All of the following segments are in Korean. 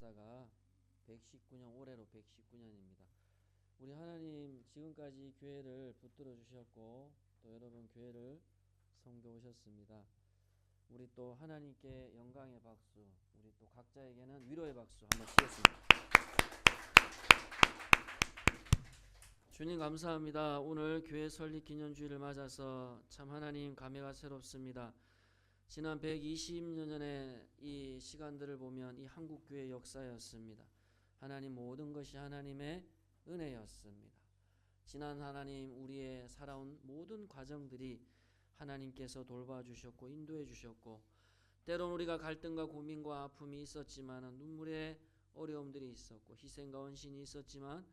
역사가 119년, 올해로 119년입니다. 우리 하나님 지금까지 교회를 붙들어 주셨고 또 여러분 교회를 섬겨 오셨습니다. 우리 또 하나님께 영광의 박수, 우리 또 각자에게는 위로의 박수 한번 치겠습니다. 주님 감사합니다. 오늘 교회 설립 기념주일을 맞아서 참 하나님 감회가 새롭습니다. 지난 120년 전의 이 시간들을 보면 이 한국교회의 역사였습니다. 하나님 모든 것이 하나님의 은혜였습니다. 지난 하나님 우리의 살아온 모든 과정들이 하나님께서 돌봐주셨고 인도해 주셨고, 때론 우리가 갈등과 고민과 아픔이 있었지만, 눈물의 어려움들이 있었고 희생과 헌신이 있었지만,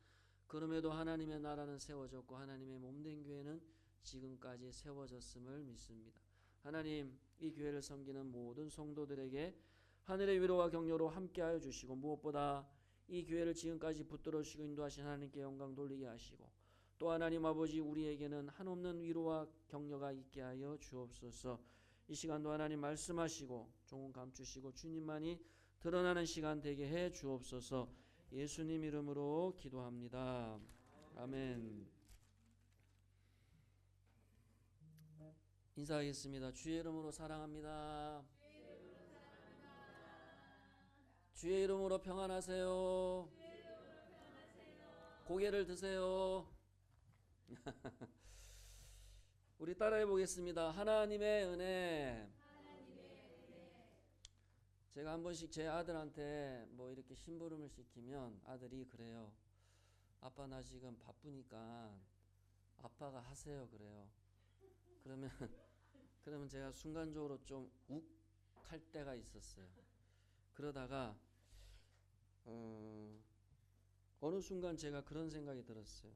그럼에도 하나님의 나라는 세워졌고 하나님의 몸된 교회는 지금까지 세워졌음을 믿습니다. 하나님, 이 교회를 섬기는 모든 성도들에게 하늘의 위로와 격려로 함께하여 주시고, 무엇보다 이 교회를 지금까지 붙들어 주시고 인도하신 하나님께 영광 돌리게 하시고, 또 하나님 아버지 우리에게는 한없는 위로와 격려가 있게 하여 주옵소서. 이 시간도 하나님 말씀하시고 종은 감추시고 주님만이 드러나는 시간 되게 해 주옵소서. 예수님 이름으로 기도합니다. 아멘. 인사하겠습니다. 주의 이름으로 사랑합니다. 주의 이름으로 평안하세요. 고개를 드세요. 우리 따라해 보겠습니다. 하나님의 은혜. 제가 한 번씩 제 아들한테 뭐 이렇게 심부름을 시키면 아들이 그래요. 아빠 나 지금 바쁘니까 아빠가 하세요 그래요. 그러면 제가 순간적으로 좀 욱할 때가 있었어요. 그러다가 어느 순간 제가 그런 생각이 들었어요.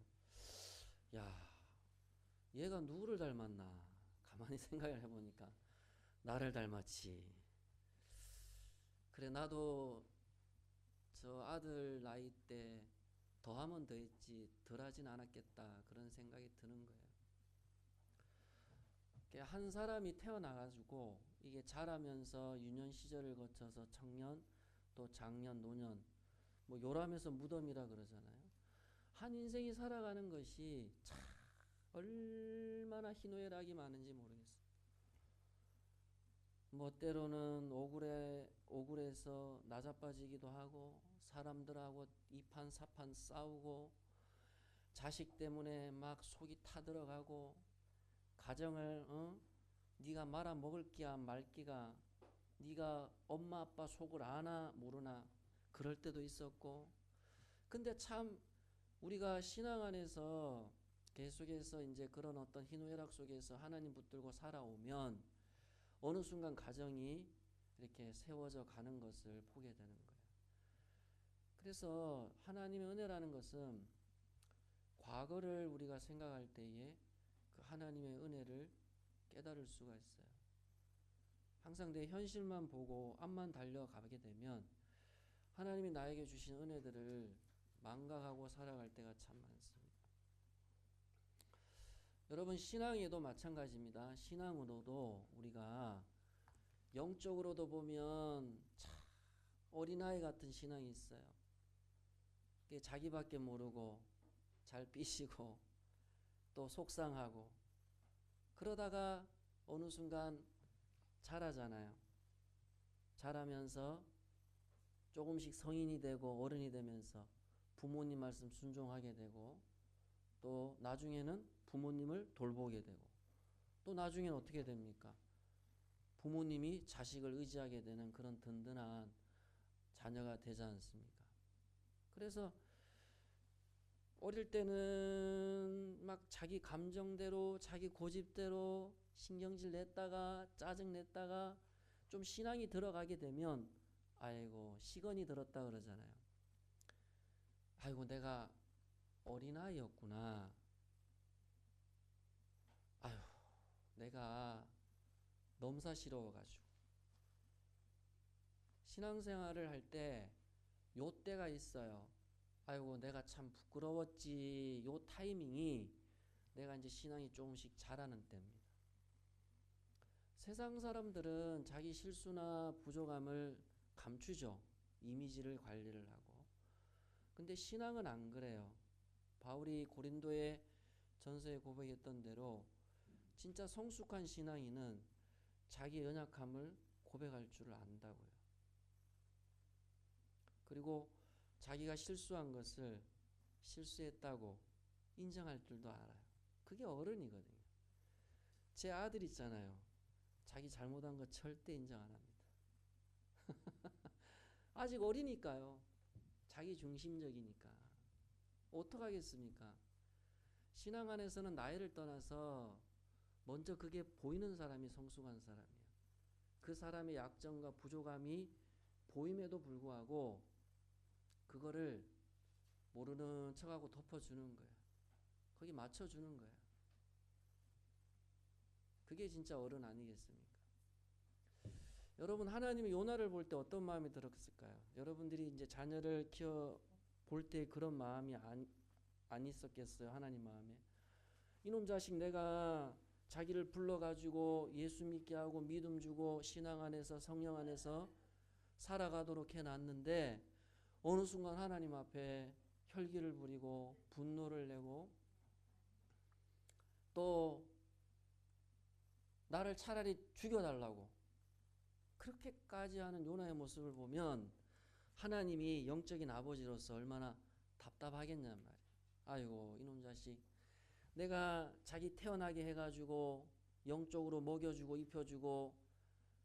야, 얘가 누구를 닮았나? 가만히 생각을 해보니까 나를 닮았지. 그래, 나도 저 아들 나이 때 더하면 더했지 덜하진 않았겠다, 그런 생각이 드는 거예요. 한 사람이 태어나가지고 이게 자라면서 유년 시절을 거쳐서 청년, 또 장년, 노년, 뭐 요람에서 무덤이라 그러잖아요. 한 인생이 살아가는 것이 참 얼마나 희노애락이 많은지 모르겠어요. 뭐 때로는 억울해서 나자빠지기도 하고, 사람들하고 이판사판 싸우고, 자식 때문에 막 속이 타들어가고, 가정을 네가 말아 먹을기야 말기가, 네가 엄마 아빠 속을 아나 모르나 그럴 때도 있었고. 근데 참 우리가 신앙 안에서 계속해서 이제 그런 어떤 희노애락 속에서 하나님 붙들고 살아오면 어느 순간 가정이 이렇게 세워져 가는 것을 보게 되는 거예요. 그래서 하나님의 은혜라는 것은 과거를 우리가 생각할 때에 그 하나님의 은혜를 깨달을 수가 있어요. 항상 내 현실만 보고 앞만 달려가게 되면 하나님이 나에게 주신 은혜들을 망각하고 살아갈 때가 참 많습니다. 여러분, 신앙에도 마찬가지입니다. 신앙으로도 우리가 영적으로도 보면 참 어린아이 같은 신앙이 있어요. 자기밖에 모르고 잘 삐시고 또 속상하고, 그러다가 어느 순간 자라잖아요. 자라면서 조금씩 성인이 되고 어른이 되면서 부모님 말씀 순종하게 되고, 또 나중에는 부모님을 돌보게 되고, 또 나중에는 어떻게 됩니까? 부모님이 자식을 의지하게 되는 그런 든든한 자녀가 되지 않습니까? 그래서 어릴 때는 막 자기 감정대로 자기 고집대로 신경질 냈다가 짜증 냈다가 좀 신앙이 들어가게 되면 아이고 시건이 들었다 그러잖아요. 아이고 내가 어린아이였구나. 아유 내가 넘사스러워가지고. 신앙생활을 할 때 요 때가 있어요. 아이고 내가 참 부끄러웠지. 요 타이밍이 내가 이제 신앙이 조금씩 자라는 때입니다. 세상 사람들은 자기 실수나 부족함을 감추죠. 이미지를 관리를 하고. 근데 신앙은 안 그래요. 바울이 고린도에 전서에 고백했던 대로 진짜 성숙한 신앙인은 자기 연약함을 고백할 줄을 안다고요. 그리고 자기가 실수한 것을 실수했다고 인정할 줄도 알아요. 그게 어른이거든요. 제 아들 있잖아요. 자기 잘못한 거 절대 인정 안 합니다. 아직 어리니까요. 자기 중심적이니까. 어떡하겠습니까? 신앙 안에서는 나이를 떠나서 먼저 그게 보이는 사람이 성숙한 사람이에요. 그 사람의 약점과 부족함이 보임에도 불구하고 그거를 모르는 척하고 덮어주는 거예요. 거기 맞춰주는 거예요. 그게 진짜 어른 아니겠습니까? 여러분, 하나님이 요나를 볼 때 어떤 마음이 들었을까요? 여러분들이 이제 자녀를 키워 볼 때 그런 마음이 안 있었겠어요? 하나님 마음에. 이놈 자식 내가 자기를 불러가지고 예수 믿게 하고 믿음 주고 신앙 안에서 성령 안에서 살아가도록 해놨는데 어느 순간 하나님 앞에 혈기를 부리고 분노를 내고 또 나를 차라리 죽여달라고 그렇게까지 하는 요나의 모습을 보면 하나님이 영적인 아버지로서 얼마나 답답하겠냔 말이에요. 아이고 이놈 자식 내가 자기 태어나게 해가지고 영적으로 먹여주고 입혀주고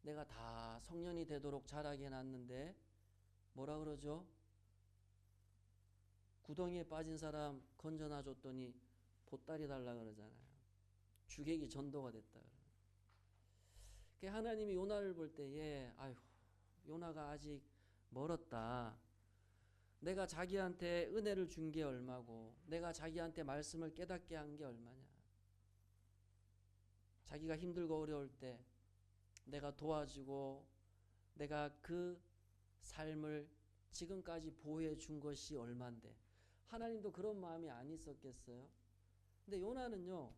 내가 다 성년이 되도록 자라게 해놨는데 뭐라 그러죠? 구덩이에 빠진 사람 건져놔줬더니 보따리 달라 그러잖아요. 주객이 전도가 됐다. 하나님이 요나를 볼 때에 아이고 요나가 아직 멀었다. 내가 자기한테 은혜를 준 게 얼마고 내가 자기한테 말씀을 깨닫게 한 게 얼마냐. 자기가 힘들고 어려울 때 내가 도와주고 내가 그 삶을 지금까지 보호해 준 것이 얼만데 하나님도 그런 마음이 안 있었겠어요? 근데 요나는요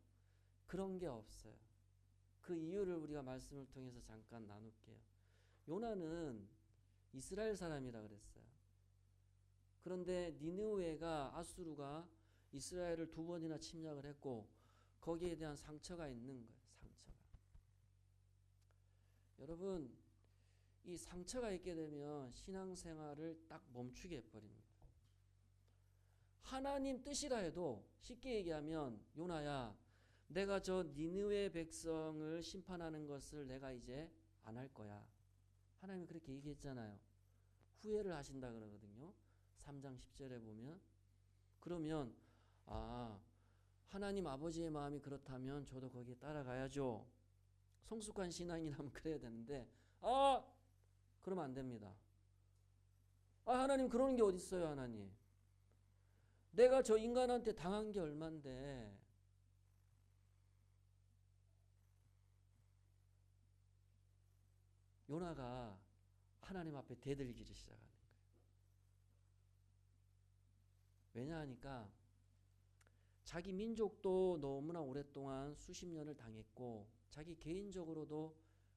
그런 게 없어요. 그 이유를 우리가 말씀을 통해서 잠깐 나눌게요. 요나는 이스라엘 사람이라 그랬어요. 그런데 니느웨가 아수르가 이스라엘을 2번이나 침략을 했고 거기에 대한 상처가 있는 거예요. 상처가. 여러분 이 상처가 있게 되면 신앙생활을 딱 멈추게 해버립니다. 하나님 뜻이라 해도 쉽게 얘기하면 요나야 내가 저 니느웨 백성을 심판하는 것을 내가 이제 안 할 거야. 하나님이 그렇게 얘기했잖아요. 후회를 하신다 그러거든요. 3장 10절에 보면. 그러면 하나님 아버지의 마음이 그렇다면 저도 거기에 따라가야죠. 성숙한 신앙이라면 그래야 되는데 그러면 안 됩니다. 하나님 그러는 게 어디 있어요. 하나님. 내가 저 인간한테 당한 게 얼만데 요나가 하나님 앞에 대들기를 시작하는 거예요. 왜냐하니까 자기 민족도 너무나 오랫동안 수십 년을 당했고 자기 개인적으로도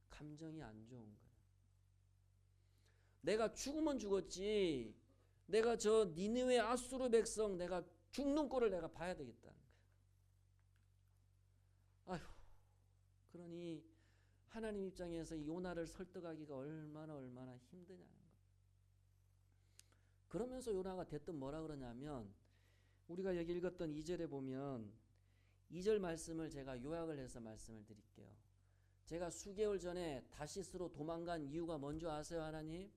감정이 안 좋은 거예요. 내가 죽으면 죽었지 내가 저 니느웨 아수르 백성 내가 죽는 꼴을 내가 봐야 되겠다는 거예요. 그러니 하나님 입장에서 이 요나를 설득하기가 얼마나 힘드냐는 거예요. 그러면서 요나가 대뜸 뭐라 그러냐면 우리가 여기 읽었던 2절에 보면 2절 말씀을 제가 요약을 해서 말씀을 드릴게요. 제가 수개월 전에 다시스로 도망간 이유가 뭔지 아세요? 하나님?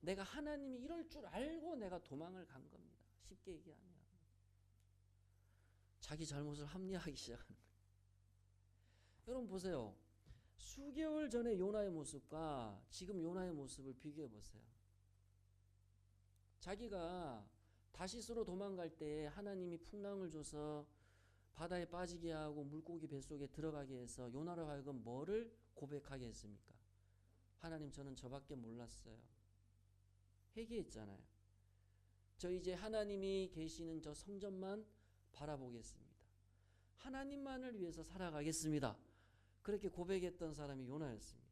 내가 하나님이 이럴 줄 알고 내가 도망을 간 겁니다. 쉽게 얘기하면 자기 잘못을 합리화하기 시작하는 거예요. 여러분 보세요. 수개월 전에 요나의 모습과 지금 요나의 모습을 비교해 보세요. 자기가 다시스로 도망갈 때 하나님이 풍랑을 줘서 바다에 빠지게 하고 물고기 뱃속에 들어가게 해서 요나로 하여금 뭐를 고백하게 했습니까? 하나님 저는 저밖에 몰랐어요. 회개했잖아요. 저 이제 하나님이 계시는 저 성전만 바라보겠습니다. 하나님만을 위해서 살아가겠습니다. 그렇게 고백했던 사람이 요나였습니다.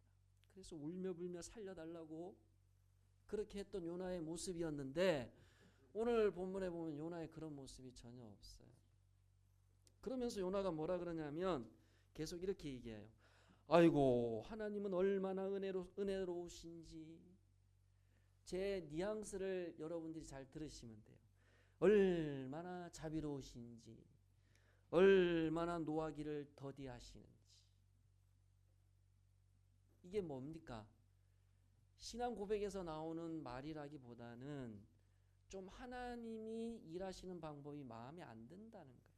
그래서 울며 불며 살려달라고 그렇게 했던 요나의 모습이었는데 오늘 본문에 보면 요나의 그런 모습이 전혀 없어요. 그러면서 요나가 뭐라 그러냐면 계속 이렇게 얘기해요. 아이고 하나님은 얼마나 은혜로우신지. 제 뉘앙스를 여러분들이 잘 들으시면 돼요. 얼마나 자비로우신지, 얼마나 노하기를 더디하시는지. 이게 뭡니까? 신앙 고백에서 나오는 말이라기보다는 좀 하나님이 일하시는 방법이 마음에 안 든다는 거예요.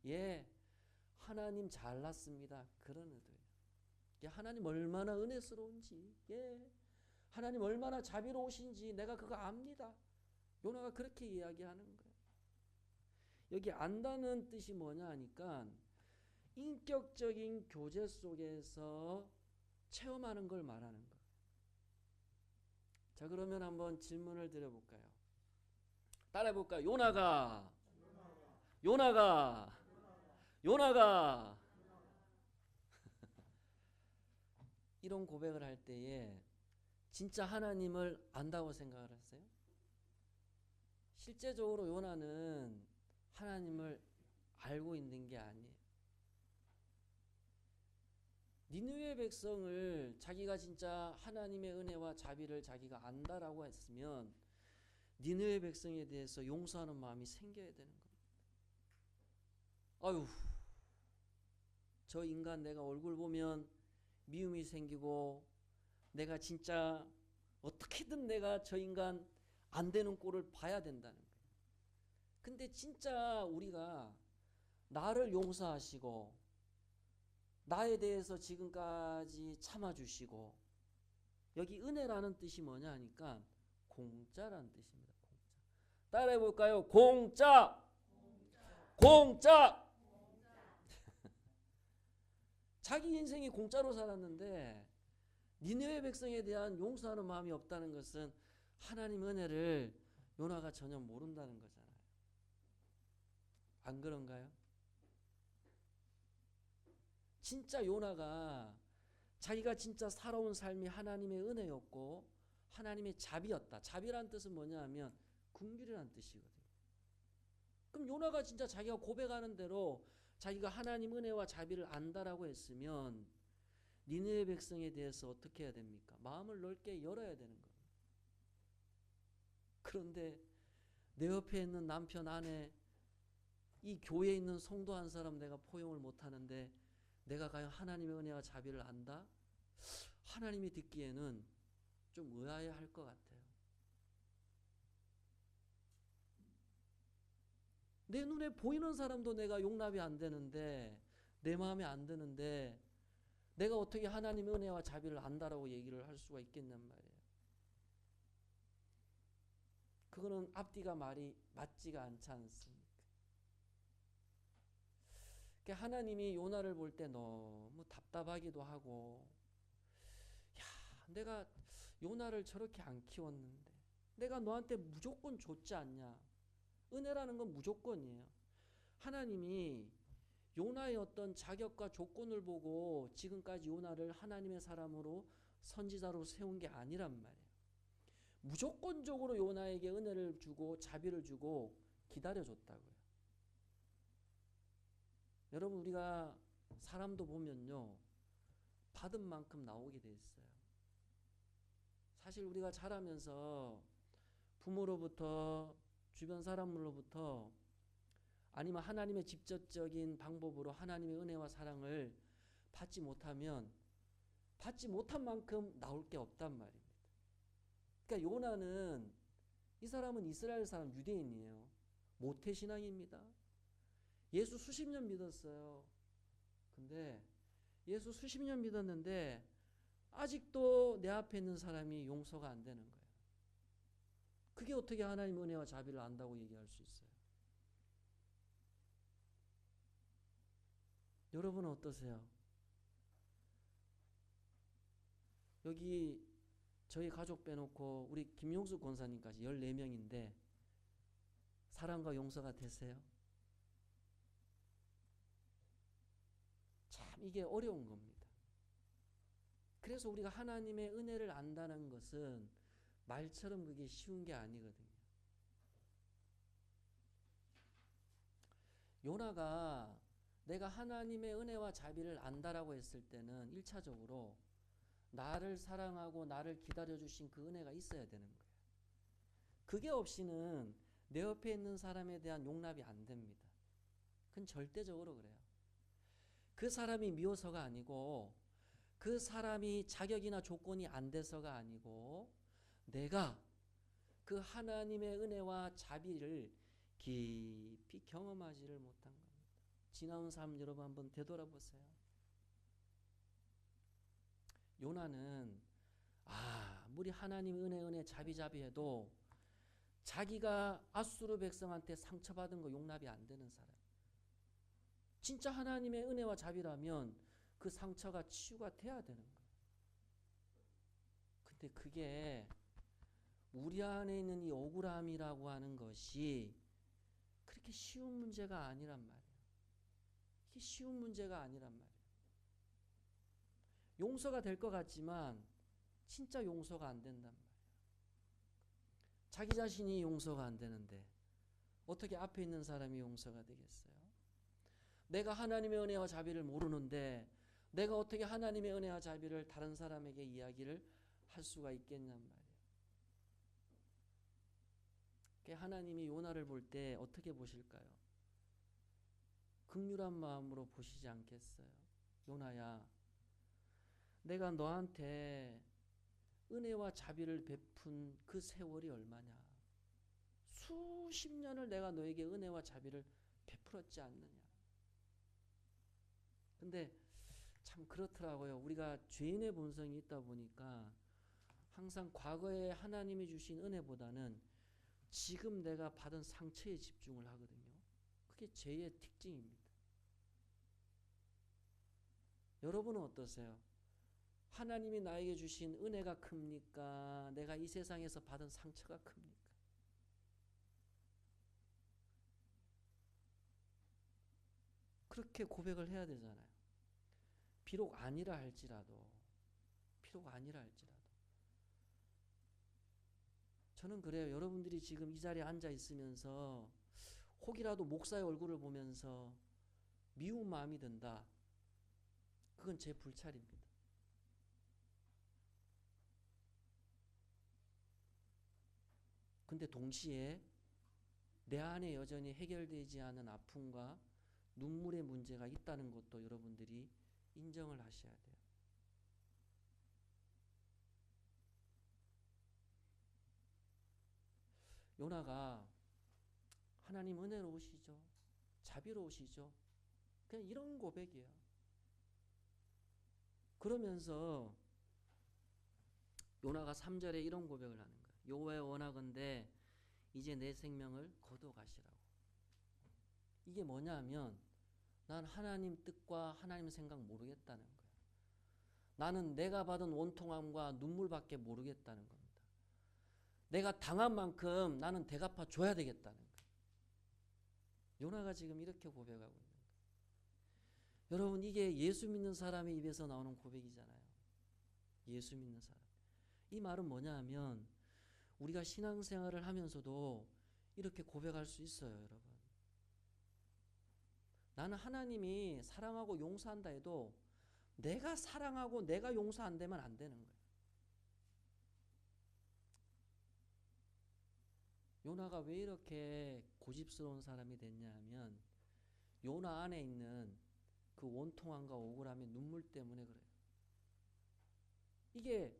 예, 하나님 잘났습니다. 그런 의도예요. 예, 하나님 얼마나 은혜스러운지, 예, 하나님 얼마나 자비로우신지 내가 그거 압니다. 요나가 그렇게 이야기하는 거예요. 여기 안다는 뜻이 뭐냐 하니까 인격적인 교제 속에서 체험하는 걸 말하는 거예요. 자, 그러면 한번 질문을 드려볼까요? 따라해볼까요? 요나가 이런 고백을 할 때에 진짜 하나님을 안다고 생각을 했어요? 실제적으로 요나는 하나님을 알고 있는 게 아니에요. 니느웨 백성을 자기가 진짜 하나님의 은혜와 자비를 자기가 안다라고 했으면 니느웨 백성에 대해서 용서하는 마음이 생겨야 되는 겁니다. 아유, 저 인간 내가 얼굴 보면 미움이 생기고 내가 진짜 어떻게든 내가 저 인간 안 되는 꼴을 봐야 된다는 거예요. 근데 진짜 우리가 나를 용서하시고 나에 대해서 지금까지 참아주시고, 여기 은혜라는 뜻이 뭐냐 하니까 공짜라는 뜻입니다. 공짜. 따라해 볼까요? 공짜. 자기 인생이 공짜로 살았는데 니느웨 백성에 대한 용서하는 마음이 없다는 것은 하나님 은혜를 요나가 전혀 모른다는 거잖아요. 안 그런가요? 진짜 요나가 자기가 진짜 살아온 삶이 하나님의 은혜였고 하나님의 자비였다. 자비라는 뜻은 뭐냐 하면 긍휼이라는 뜻이거든요. 그럼 요나가 진짜 자기가 고백하는 대로 자기가 하나님 은혜와 자비를 안다라고 했으면 니느웨 백성에 대해서 어떻게 해야 됩니까? 마음을 넓게 열어야 되는 겁니다. 그런데 내 옆에 있는 남편, 아내, 이 교회에 있는 성도 한 사람 내가 포용을 못하는데 내가 과연 하나님의 은혜와 자비를 안다? 하나님이 듣기에는 좀 의아해할 것 같아요. 내 눈에 보이는 사람도 내가 용납이 안 되는데, 내 마음에 안 드는데 내가 어떻게 하나님의 은혜와 자비를 안다라고 얘기를 할 수가 있겠냔 말이에요. 그거는 앞뒤가 말이 맞지가 않지 않습니까? 그러니까 하나님이 요나를 볼 때 너무 답답하기도 하고, 야, 내가 요나를 저렇게 안 키웠는데 내가 너한테 무조건 줬지 않냐. 은혜라는 건 무조건이에요. 하나님이 요나의 어떤 자격과 조건을 보고 지금까지 요나를 하나님의 사람으로 선지자로 세운 게 아니란 말이에요. 무조건적으로 요나에게 은혜를 주고 자비를 주고 기다려줬다고요. 여러분, 우리가 사람도 보면요, 받은 만큼 나오게 돼 있어요. 사실 우리가 자라면서 부모로부터, 주변 사람으로부터, 아니면 하나님의 직접적인 방법으로 하나님의 은혜와 사랑을 받지 못하면 받지 못한 만큼 나올 게 없단 말입니다. 그러니까 요나는, 이 사람은 이스라엘 사람, 유대인이에요. 모태신앙입니다. 예수 수십 년 믿었어요. 근데 예수 수십 년 믿었는데 아직도 내 앞에 있는 사람이 용서가 안 되는 거예요. 그게 어떻게 하나님 은혜와 자비를 안다고 얘기할 수 있어요? 여러분은 어떠세요? 여기 저희 가족 빼놓고 우리 김용수 권사님까지 14명인데 사랑과 용서가 되세요? 참 이게 어려운 겁니다. 그래서 우리가 하나님의 은혜를 안다는 것은 말처럼 그게 쉬운 게 아니거든요. 요나가 내가 하나님의 은혜와 자비를 안다라고 했을 때는 1차적으로 나를 사랑하고 나를 기다려주신 그 은혜가 있어야 되는 거예요. 그게 없이는 내 옆에 있는 사람에 대한 용납이 안 됩니다. 그건 절대적으로 그래요. 그 사람이 미워서가 아니고 그 사람이 자격이나 조건이 안 돼서가 아니고 내가 그 하나님의 은혜와 자비를 깊이 경험하지를 못한 겁니다. 지나온 삶 여러분 한번 되돌아보세요. 요나는 아무리 하나님 은혜 자비자비해도 자기가 아수르 백성한테 상처받은 거 용납이 안 되는 사람. 진짜 하나님의 은혜와 자비라면 그 상처가 치유가 돼야 되는 거예요. 근데 그게 우리 안에 있는 이 억울함이라고 하는 것이 그렇게 쉬운 문제가 아니란 말이에요. 이게 쉬운 문제가 아니란 말이에요. 용서가 될 것 같지만 진짜 용서가 안 된단 말이에요. 자기 자신이 용서가 안 되는데 어떻게 앞에 있는 사람이 용서가 되겠어요? 내가 하나님의 은혜와 자비를 모르는데 내가 어떻게 하나님의 은혜와 자비를 다른 사람에게 이야기를 할 수가 있겠냔 말이에요. 하나님이 요나를 볼 때 어떻게 보실까요? 긍휼한 마음으로 보시지 않겠어요? 요나야, 내가 너한테 은혜와 자비를 베푼 그 세월이 얼마냐? 수십 년을 내가 너에게 은혜와 자비를 베풀었지 않느냐? 근데 참 그렇더라고요. 우리가 죄인의 본성이 있다 보니까 항상 과거에 하나님이 주신 은혜보다는 지금 내가 받은 상처에 집중을 하거든요. 그게 죄의 특징입니다. 여러분은 어떠세요? 하나님이 나에게 주신 은혜가 큽니까? 내가 이 세상에서 받은 상처가 큽니까? 그렇게 고백을 해야 되잖아요. 비록 아니라 할지라도 저는 그래요. 여러분들이 지금 이 자리에 앉아 있으면서 혹이라도 목사의 얼굴을 보면서 미운 마음이 든다. 그건 제 불찰입니다. 근데 동시에 내 안에 여전히 해결되지 않은 아픔과 눈물의 문제가 있다는 것도 여러분들이 인정을 하셔야 돼요. 요나가 하나님 은혜로우시죠? 자비로우시죠? 그냥 이런 고백이에요. 그러면서 요나가 3절에 이런 고백을 하는 거예요. 여호와의 원하건대 이제 내 생명을 거둬가시라고. 이게 뭐냐면 난 하나님 뜻과 하나님 생각 모르겠다는 거예요. 나는 내가 받은 원통함과 눈물밖에 모르겠다는 겁니다. 내가 당한 만큼 나는 대갚아 줘야 되겠다는 거예요. 요나가 지금 이렇게 고백하고 있는 거예요. 여러분, 이게 예수 믿는 사람의 입에서 나오는 고백이잖아요. 예수 믿는 사람. 이 말은 뭐냐 하면 우리가 신앙생활을 하면서도 이렇게 고백할 수 있어요, 여러분. 나는 하나님이 사랑하고 용서한다 해도 내가 사랑하고 내가 용서 안 되면 안 되는 거예요. 요나가 왜 이렇게 고집스러운 사람이 됐냐 하면 요나 안에 있는 그 원통함과 억울함의 눈물 때문에 그래요. 이게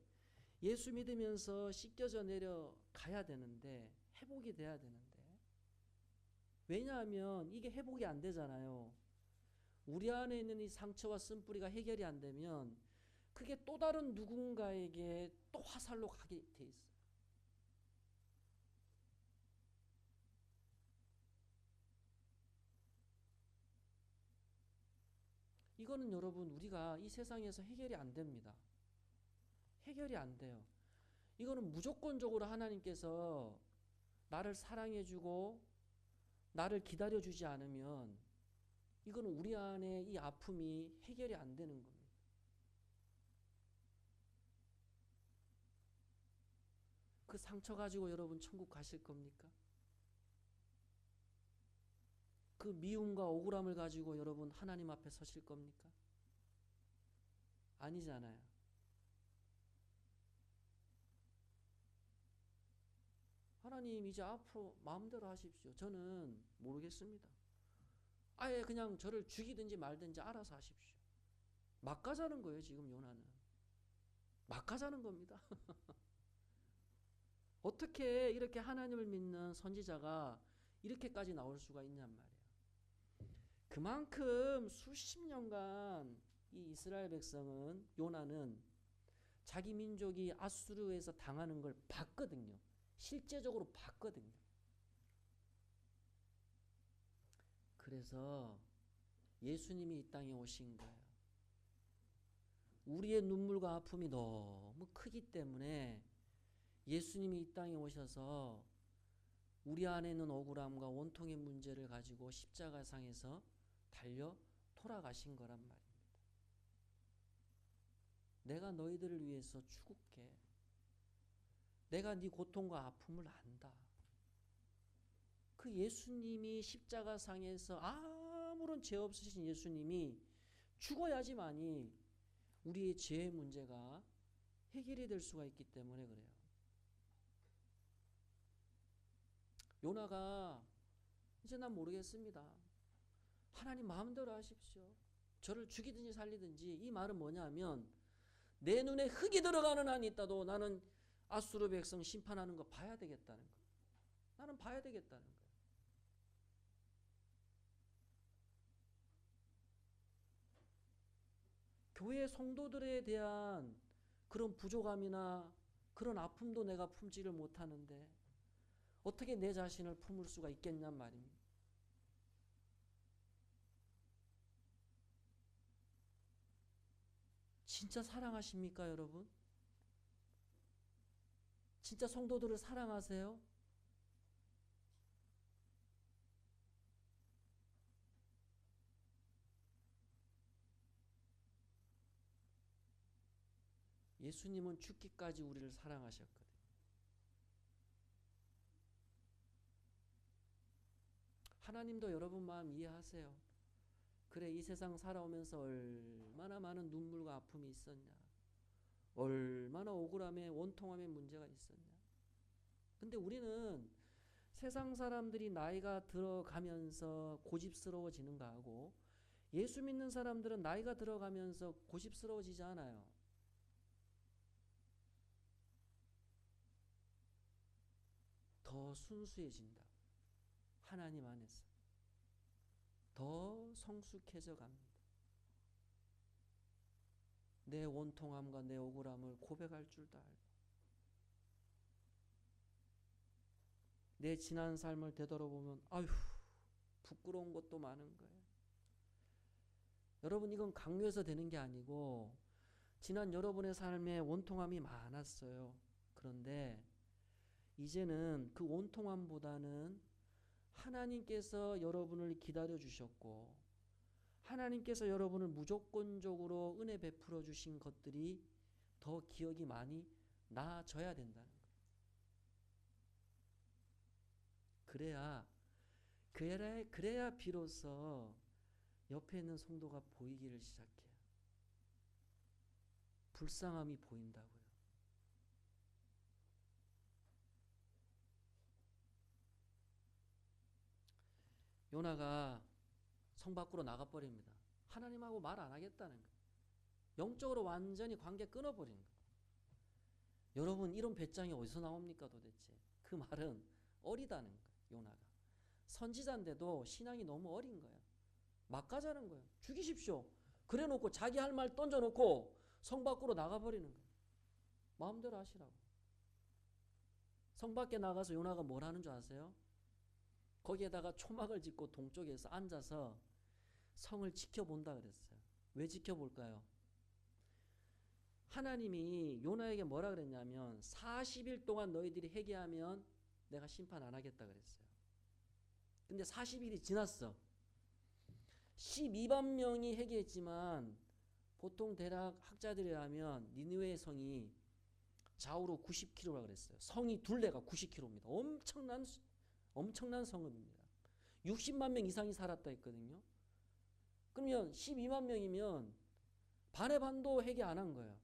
예수 믿으면서 씻겨져 내려가야 되는데 회복이 돼야 되는데 왜냐하면 이게 회복이 안 되잖아요. 우리 안에 있는 이 상처와 쓴뿌리가 해결이 안 되면 그게 또 다른 누군가에게 또 화살로 가게 돼 있어요. 이거는 여러분 우리가 이 세상에서 해결이 안 됩니다. 해결이 안 돼요. 이거는 무조건적으로 하나님께서 나를 사랑해주고 나를 기다려주지 않으면 이거는 우리 안에 이 아픔이 해결이 안 되는 겁니다. 그 상처 가지고 여러분 천국 가실 겁니까? 그 미움과 억울함을 가지고 여러분 하나님 앞에 서실 겁니까? 아니잖아요. 하나님 이제 앞으로 마음대로 하십시오. 저는 모르겠습니다. 아예 그냥 저를 죽이든지 말든지 알아서 하십시오. 막 가자는 거예요. 지금 요나는 막 가자는 겁니다. 어떻게 이렇게 하나님을 믿는 선지자가 이렇게까지 나올 수가 있냔 말이에요. 그만큼 수십 년간 이 이스라엘 백성은, 요나는 자기 민족이 아수르에서 당하는 걸 봤거든요. 실제적으로 봤거든요. 그래서 예수님이 이 땅에 오신 거예요. 우리의 눈물과 아픔이 너무 크기 때문에 예수님이 이 땅에 오셔서 우리 안에 있는 억울함과 원통의 문제를 가지고 십자가상에서 달려 돌아가신 거란 말입니다. 내가 너희들을 위해서 죽을게. 내가 네 고통과 아픔을 안다. 그 예수님이 십자가상에서 아무런 죄 없으신 예수님이 죽어야지만이 우리의 죄의 문제가 해결이 될 수가 있기 때문에 그래요. 요나가 이제 난 모르겠습니다. 하나님 마음대로 하십시오. 저를 죽이든지 살리든지. 이 말은 뭐냐면 내 눈에 흙이 들어가는 한이 있다도 나는 아수르 백성 심판하는 거 봐야 되겠다는 거예요. 나는 봐야 되겠다는 거예요. 교회 성도들에 대한 그런 부족함이나 그런 아픔도 내가 품지를 못하는데 어떻게 내 자신을 품을 수가 있겠냔 말입니다. 진짜 사랑하십니까, 여러분? 진짜 성도들을 사랑하세요? 예수님은 죽기까지 우리를 사랑하셨거든요. 하나님도 여러분 마음 이해하세요. 그래, 이 세상 살아오면서 얼마나 많은 눈물과 아픔이 있었냐. 얼마나 억울함에 원통함의 문제가 있었냐. 근데 우리는 세상 사람들이 나이가 들어가면서 고집스러워지는 거하고 예수 믿는 사람들은 나이가 들어가면서 고집스러워지지 않아요. 더 순수해진다. 하나님 안에서 더 성숙해져 갑니다. 내 원통함과 내 억울함을 고백할 줄도 알고 내 지난 삶을 되돌아보면 아휴 부끄러운 것도 많은 거예요. 여러분 이건 강요해서 되는 게 아니고 지난 여러분의 삶에 원통함이 많았어요. 그런데 이제는 그 원통함보다는 하나님께서 여러분을 기다려 주셨고 하나님께서 여러분을 무조건적으로 은혜 베풀어 주신 것들이 더 기억이 많이 나아져야 된다는 거예요. 그래야 비로소 옆에 있는 성도가 보이기를 시작해요. 불쌍함이 보인다고요. 요나가 성 밖으로 나가버립니다. 하나님하고 말 안 하겠다는 거예요. 영적으로 완전히 관계 끊어버린 거예요. 여러분 이런 배짱이 어디서 나옵니까 도대체? 그 말은 어리다는 거예요. 요나가 선지자인데도 신앙이 너무 어린 거예요. 막 가자는 거예요. 죽이십시오. 그래놓고 자기 할 말 던져놓고 성 밖으로 나가버리는 거예요. 마음대로 하시라고. 성 밖에 나가서 요나가 뭘 하는 줄 아세요? 거기에다가 초막을 짓고 동쪽에서 앉아서 성을 지켜본다 그랬어요. 왜 지켜볼까요? 하나님이 요나에게 뭐라 그랬냐면 40일 동안 너희들이 회개하면 내가 심판 안 하겠다 그랬어요. 근데 40일이 지났어. 12만 명이 회개했지만 보통 대략 학자들에 의하면 니느웨의 성이 좌우로 90km라 그랬어요. 성이 둘레가 90km입니다. 엄청난 성읍입니다. 60만 명 이상이 살았다 했거든요. 그러면 12만 명이면 반의 반도 회개 안 한 거예요.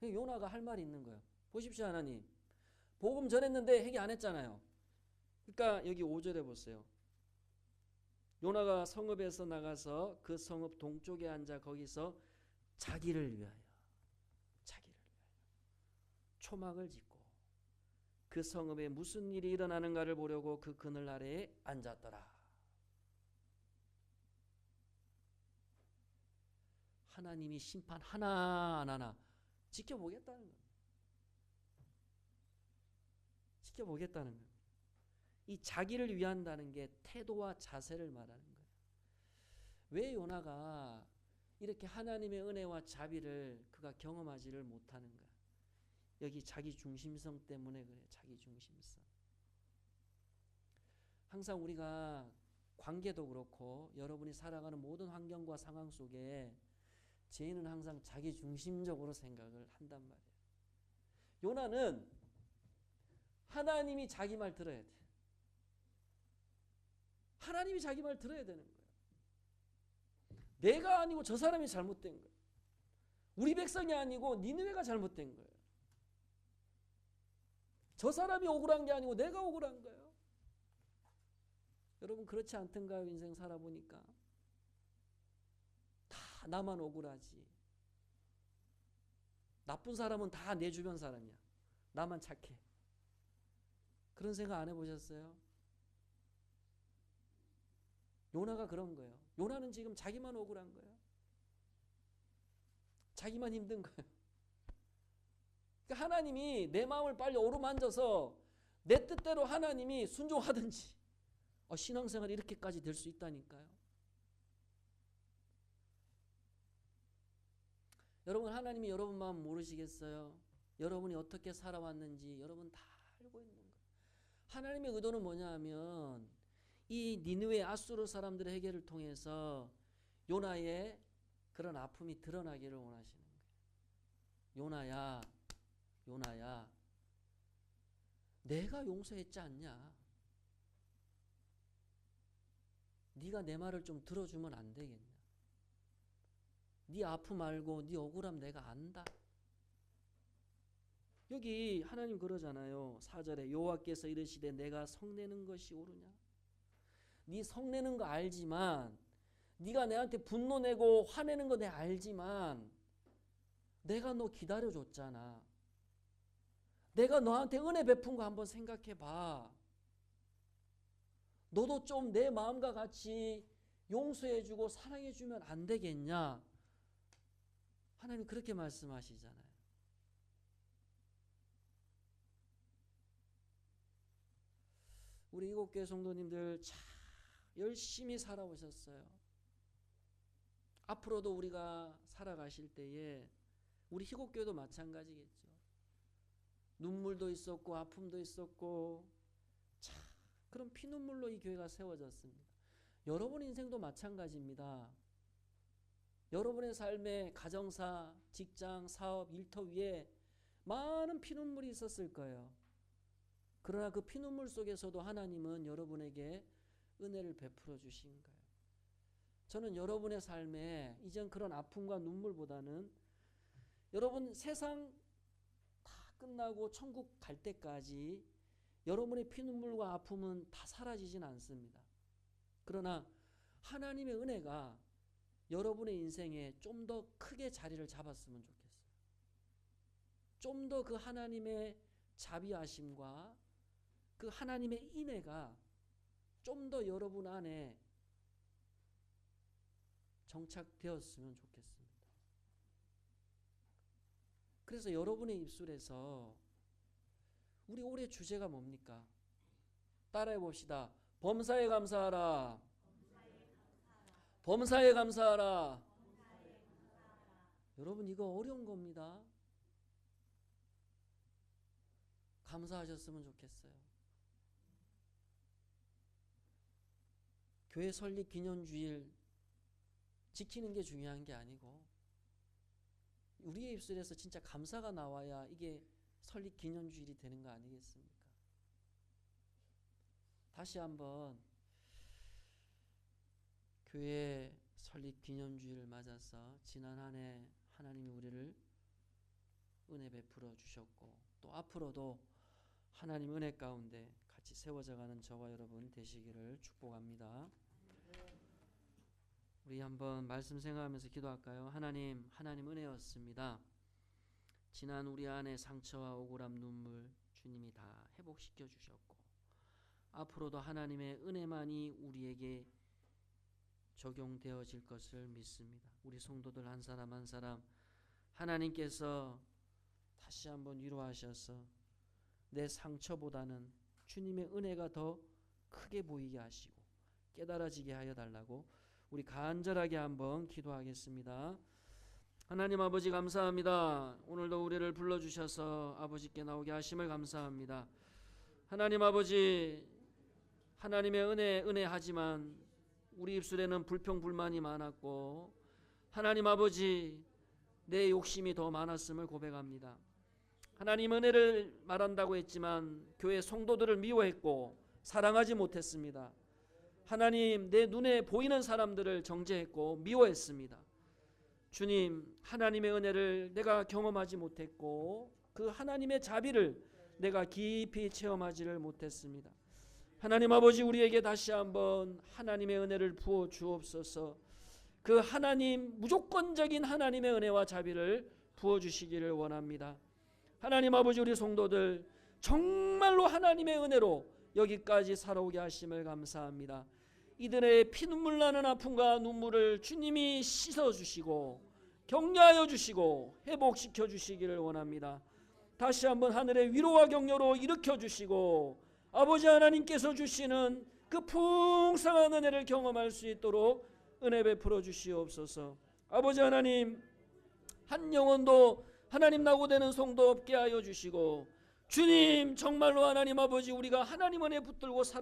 요나가 할 말이 있는 거예요. 보십시오, 하나님. 복음 전했는데 회개 안 했잖아요. 그러니까 여기 5절에 보세요. 요나가 성읍에서 나가서 그 성읍 동쪽에 앉아 거기서 자기를 위하여 초막을 짓고 그 성읍에 무슨 일이 일어나는가를 보려고 그 그늘 아래에 앉았더라. 하나님이 심판 하나하나 지켜보겠다는 겁니다. 지켜보겠다는 겁니다. 이 자기를 위한다는 게 태도와 자세를 말하는 거예요. 왜 요나가 이렇게 하나님의 은혜와 자비를 그가 경험하지를 못하는가? 여기 자기 중심성 때문에 그래요. 자기 중심성. 항상 우리가 관계도 그렇고 여러분이 살아가는 모든 환경과 상황 속에 죄인은 항상 자기 중심적으로 생각을 한단 말이에요. 요나는 하나님이 자기 말 들어야 돼. 하나님이 자기 말 들어야 되는 거예요. 내가 아니고 저 사람이 잘못된 거예요. 우리 백성이 아니고 니느웨가 잘못된 거예요. 저 사람이 억울한 게 아니고 내가 억울한 거예요. 여러분 그렇지 않던가요? 인생 살아보니까 다 나만 억울하지. 나쁜 사람은 다 내 주변 사람이야. 나만 착해. 그런 생각 안 해보셨어요? 요나가 그런 거예요. 요나는 지금 자기만 억울한 거예요. 자기만 힘든 거예요. 그러니까 하나님이 내 마음을 빨리 어루만져서 내 뜻대로 하나님이 순종하든지 신앙생활이 이렇게까지 될 수 있다니까요. 여러분 하나님이 여러분 마음 모르시겠어요? 여러분이 어떻게 살아왔는지 여러분 다 알고 있는 거예요. 하나님의 의도는 뭐냐 하면 이 니느웨 아수르 사람들의 해결을 통해서 요나의 그런 아픔이 드러나기를 원하시는 거예요. 요나야 내가 용서했지 않냐? 네가 내 말을 좀 들어주면 안 되겠냐? 네 아픔 알고 네 억울함 내가 안다. 여기 하나님 그러잖아요. 4절에 여호와께서 이르시되 내가 성내는 것이 옳으냐? 네 성내는 거 알지만 네가 내한테 분노내고 화내는 거 내가 알지만 내가 너 기다려줬잖아. 내가 너한테 은혜 베푼 거 한번 생각해봐. 너도 좀 내 마음과 같이 용서해주고 사랑해주면 안 되겠냐? 하나님 그렇게 말씀하시잖아요. 우리 이곳교회 성도님들 참 열심히 살아오셨어요. 앞으로도 우리가 살아가실 때에 우리 희곡교회도 마찬가지겠죠. 눈물도 있었고 아픔도 있었고 참 그런 피눈물로 이 교회가 세워졌습니다. 여러분 인생도 마찬가지입니다. 여러분의 삶에 가정사, 직장, 사업, 일터 위에 많은 피눈물이 있었을 거예요. 그러나 그 피눈물 속에서도 하나님은 여러분에게 은혜를 베풀어 주신 거예요. 저는 여러분의 삶에 이젠 그런 아픔과 눈물보다는 여러분 세상 다 끝나고 천국 갈 때까지 여러분의 피눈물과 아픔은 다 사라지진 않습니다. 그러나 하나님의 은혜가 여러분의 인생에 좀 더 크게 자리를 잡았으면 좋겠어요. 좀 더 그 하나님의 자비하심과 그 하나님의 인애가 좀 더 여러분 안에 정착되었으면 좋겠습니다. 그래서 여러분의 입술에서 우리 올해 주제가 뭡니까? 따라해 봅시다. 범사에 감사하라. 범사에 감사하라. 여러분 이거 어려운 겁니다. 감사하셨으면 좋겠어요. 교회 설립 기념주일 지키는 게 중요한 게 아니고 우리의 입술에서 진짜 감사가 나와야 이게 설립 기념주일이 되는 거 아니겠습니까? 다시 한번 교회 설립 기념주일을 맞아서 지난 한 해 하나님이 우리를 은혜 베풀어 주셨고 또 앞으로도 하나님 은혜 가운데 같이 세워져가는 저와 여러분 되시기를 축복합니다. 우리 한번 말씀 생각하면서 기도할까요? 하나님 은혜였습니다. 지난 우리 안에 상처와 억울함 눈물 주님이 다 회복시켜 주셨고 앞으로도 하나님의 은혜만이 우리에게 적용되어질 것을 믿습니다. 우리 성도들 한 사람 한 사람 하나님께서 다시 한번 위로하셔서 내 상처보다는 주님의 은혜가 더 크게 보이게 하시고 깨달아지게 하여 달라고 우리 간절하게 한번 기도하겠습니다. 하나님 아버지 감사합니다. 오늘도 우리를 불러주셔서 아버지께 나오게 하심을 감사합니다. 하나님 아버지 하나님의 은혜하지만 우리 입술에는 불평불만이 많았고 하나님 아버지 내 욕심이 더 많았음을 고백합니다. 하나님 은혜를 말한다고 했지만 교회 성도들을 미워했고 사랑하지 못했습니다. 하나님 내 눈에 보이는 사람들을 정죄했고 미워했습니다. 주님 하나님의 은혜를 내가 경험하지 못했고 그 하나님의 자비를 내가 깊이 체험하지를 못했습니다. 하나님 아버지 우리에게 다시 한번 하나님의 은혜를 부어 주옵소서. 그 하나님 무조건적인 하나님의 은혜와 자비를 부어 주시기를 원합니다. 하나님 아버지 우리 성도들 정말로 하나님의 은혜로 여기까지 살아오게 하심을 감사합니다. 이들의 피눈물 나는 아픔과 눈물을 주님이 씻어주시고 격려하여 주시고 회복시켜 주시기를 원합니다. 다시 한번 하늘의 위로와 격려로 일으켜 주시고 아버지 하나님께서 주시는 그 풍성한 은혜를 경험할 수 있도록 은혜 베풀어 주시옵소서. 아버지 하나님 한 영혼도 하나님 낙오되는 성도 없게 하여 주시고 주님 정말로 하나님 아버지 우리가 하나님 은혜 붙들고 살아가